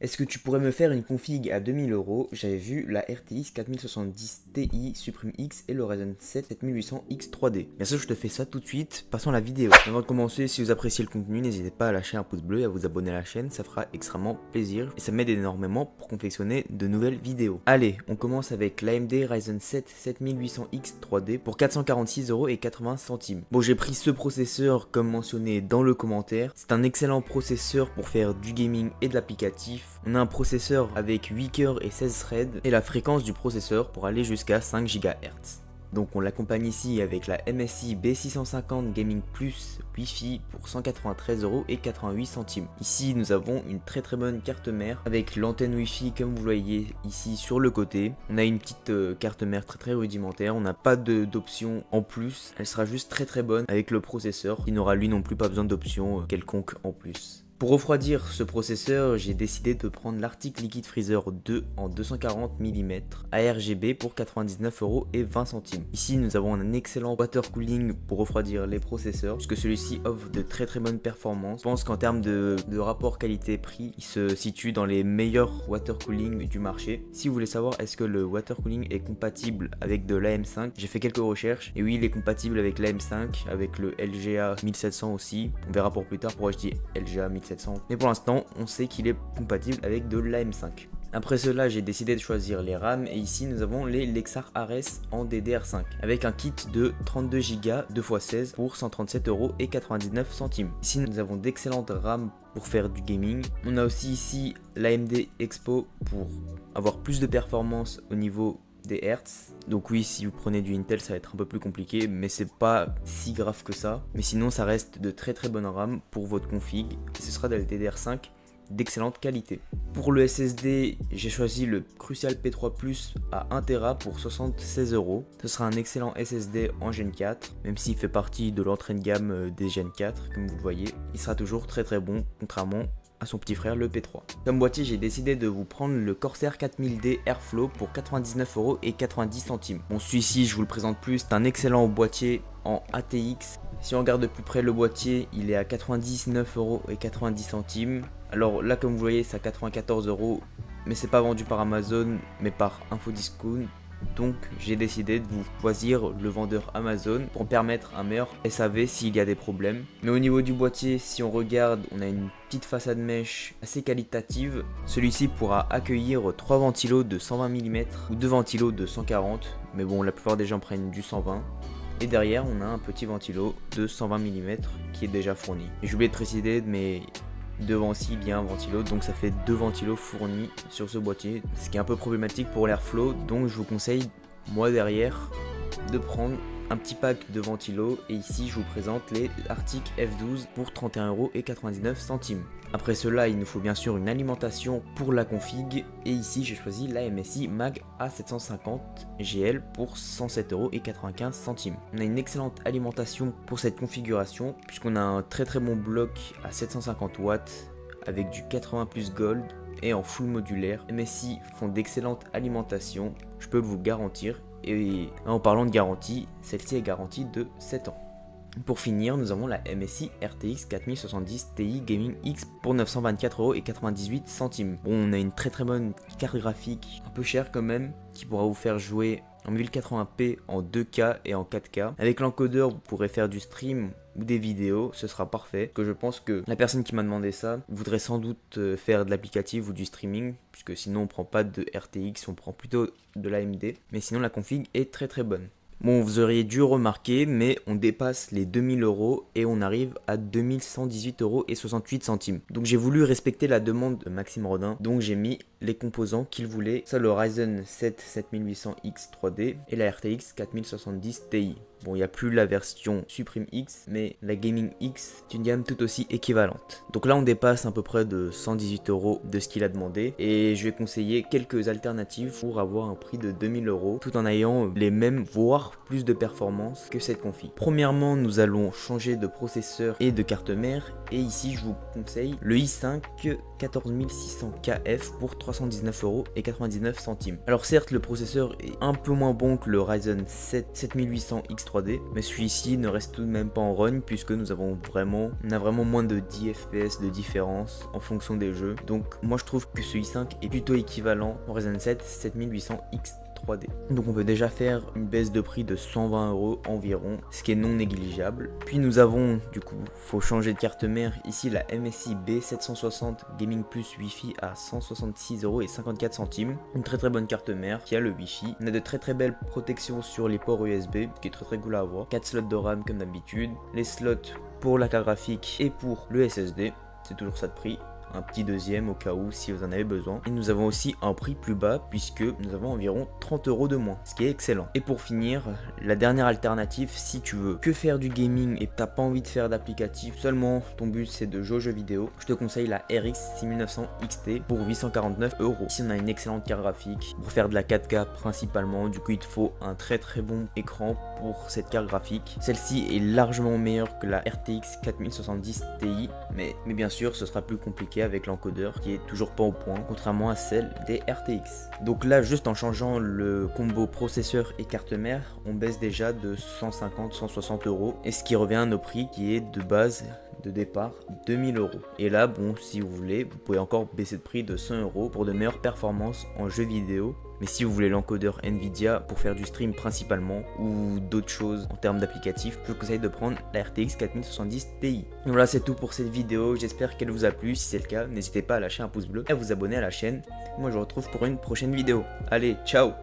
Est-ce que tu pourrais me faire une config à 2000 €? J'avais vu la RTX 4070 Ti Supreme X et le Ryzen 7 7800 X 3D. Bien sûr, je te fais ça tout de suite. Passons à la vidéo. Avant de commencer, si vous appréciez le contenu, n'hésitez pas à lâcher un pouce bleu et à vous abonner à la chaîne. Ça fera extrêmement plaisir et ça m'aide énormément pour confectionner de nouvelles vidéos. Allez, on commence avec l'AMD Ryzen 7 7800 X 3D pour 446,80 €. Bon, j'ai pris ce processeur comme mentionné dans le commentaire. C'est un excellent processeur pour faire du gaming et de l'applicatif. On a un processeur avec 8 cœurs et 16 threads et la fréquence du processeur pour aller jusqu'à 5 GHz. Donc on l'accompagne ici avec la MSI B650 Gaming Plus Wi-Fi pour 193,88 €. Ici nous avons une très bonne carte mère avec l'antenne Wi-Fi comme vous le voyez ici sur le côté. On a une petite carte mère très rudimentaire, on n'a pas d'option en plus. Elle sera juste très bonne avec le processeur qui n'aura lui non plus pas besoin d'options quelconques en plus. Pour refroidir ce processeur, j'ai décidé de prendre l'Arctic Liquid Freezer 2 en 240 mm ARGB pour 99,20 €. Ici, nous avons un excellent water cooling pour refroidir les processeurs, puisque celui-ci offre de très bonnes performances. Je pense qu'en termes de rapport qualité-prix, il se situe dans les meilleurs water cooling du marché. Si vous voulez savoir est-ce que le water cooling est compatible avec de l'AM5, j'ai fait quelques recherches, et oui, il est compatible avec l'AM5, avec le LGA 1700 aussi. On verra pour plus tard pourquoi je dis LGA 1700. Mais pour l'instant, on sait qu'il est compatible avec de l'AM5. Après cela, j'ai décidé de choisir les RAM et ici nous avons les Lexar Ares en DDR5 avec un kit de 32 Go 2x16 pour 137,99 €. Ici nous avons d'excellentes RAM pour faire du gaming. On a aussi ici l'AMD Expo pour avoir plus de performance au niveau des Hertz. Donc oui, si vous prenez du Intel ça va être un peu plus compliqué, mais c'est pas si grave que ça. Mais sinon ça reste de très bonnes RAM pour votre config et ce sera de la DDR5 d'excellente qualité. Pour le SSD, j'ai choisi le Crucial P3 Plus à 1 Tera pour 76 €. Ce sera un excellent SSD en Gen 4, même s'il fait partie de l'entrée de gamme des Gen 4 comme vous le voyez. Il sera toujours très bon contrairement à son petit frère le P3. Comme boîtier, j'ai décidé de vous prendre le Corsair 4000D Airflow pour 99,90 €. Bon, celui-ci, je vous le présente plus, c'est un excellent boîtier en ATX. Si on regarde de plus près le boîtier, il est à 99,90 €. Alors là, comme vous voyez, c'est à 94 €, mais c'est pas vendu par Amazon, mais par Infodiscount. Donc j'ai décidé de vous choisir le vendeur Amazon pour permettre un meilleur SAV s'il y a des problèmes. Mais au niveau du boîtier, si on regarde, on a une petite façade mèche assez qualitative. Celui-ci pourra accueillir 3 ventilos de 120 mm ou 2 ventilos de 140. Mais bon, la plupart des gens prennent du 120. Et derrière, on a un petit ventilo de 120 mm qui est déjà fourni. Et j'ai oublié de préciser, mais devant aussi il y a un ventilo, donc ça fait 2 ventilos fournis sur ce boîtier, ce qui est un peu problématique pour l'airflow. Donc je vous conseille, moi derrière, de prendre un petit pack de ventilos. Et ici je vous présente les Arctic F12 pour 31,99 €. Après cela, il nous faut bien sûr une alimentation pour la config. Et ici j'ai choisi la MSI Mag A750 GL pour 107,95 €. On a une excellente alimentation pour cette configuration puisqu'on a un très bon bloc à 750 watts avec du 80 plus Gold et en full modulaire. MSI font d'excellentes alimentations, je peux vous le garantir. Et en parlant de garantie, celle-ci est garantie de 7 ans. Pour finir, nous avons la MSI RTX 4070 Ti Gaming X pour 924,98 €. Bon, on a une très bonne carte graphique, un peu chère quand même, qui pourra vous faire jouer en 1080p en 2K et en 4K. Avec l'encodeur, vous pourrez faire du stream ou des vidéos, ce sera parfait. Que je pense que la personne qui m'a demandé ça voudrait sans doute faire de l'applicatif ou du streaming, puisque sinon on prend pas de RTX, on prend plutôt de l'AMD. Mais sinon la config est très bonne. Bon, vous auriez dû remarquer, mais on dépasse les 2000 € et on arrive à 2118,68 €. Donc j'ai voulu respecter la demande de Maxime Rodin, donc j'ai mis les composants qu'il voulait. Ça, le Ryzen 7 7800 X 3D et la RTX 4070 Ti. Bon, il n'y a plus la version Supreme X, mais la Gaming X est une gamme tout aussi équivalente. Donc là, on dépasse à peu près de 118 € de ce qu'il a demandé. Et je vais conseiller quelques alternatives pour avoir un prix de 2000 € tout en ayant les mêmes, voire plus de performance que cette config. Premièrement, nous allons changer de processeur et de carte mère. Et ici, je vous conseille le i5 14600KF pour 319,99 €. Alors certes, le processeur est un peu moins bon que le Ryzen 7 7800 X 3D, mais celui-ci ne reste tout de même pas en run puisque on a vraiment moins de 10 FPS de différence en fonction des jeux. Donc moi je trouve que ce i5 est plutôt équivalent au Ryzen 7 7800X 3D. Donc on peut déjà faire une baisse de prix de 120 € environ, ce qui est non négligeable. Puis nous avons, du coup, faut changer de carte mère, ici la MSI B760 Gaming Plus Wi-Fi à 166,54 €. Une très bonne carte mère qui a le Wi-Fi. On a de très belles protections sur les ports USB, ce qui est très cool à avoir. 4 slots de RAM comme d'habitude, les slots pour la carte graphique et pour le SSD, c'est toujours ça de prix. Un petit deuxième au cas où si vous en avez besoin. Et nous avons aussi un prix plus bas puisque nous avons environ 30 € de moins, ce qui est excellent. Et pour finir, la dernière alternative, si tu veux que faire du gaming et t'as pas envie de faire d'applicatif, seulement ton but c'est de jouer aux jeux vidéo, je te conseille la RX 6900 XT pour 849 €. Ici on a une excellente carte graphique pour faire de la 4K principalement, du coup il te faut un très bon écran pour cette carte graphique. Celle-ci est largement meilleure que la RTX 4070 Ti, mais bien sûr ce sera plus compliqué avec l'encodeur qui est toujours pas au point, contrairement à celle des RTX. Donc là, juste en changeant le combo processeur et carte mère, on baisse déjà de 150-160 €, et ce qui revient à nos prix qui est de base de départ 2000 €. Et là, bon, si vous voulez, vous pouvez encore baisser de prix de 100 € pour de meilleures performances en jeux vidéo. Mais si vous voulez l'encodeur Nvidia pour faire du stream principalement ou d'autres choses en termes d'applicatifs, je vous conseille de prendre la RTX 4070 Ti. Donc voilà, c'est tout pour cette vidéo. J'espère qu'elle vous a plu. Si c'est le cas, n'hésitez pas à lâcher un pouce bleu et à vous abonner à la chaîne. Moi, je vous retrouve pour une prochaine vidéo. Allez, ciao!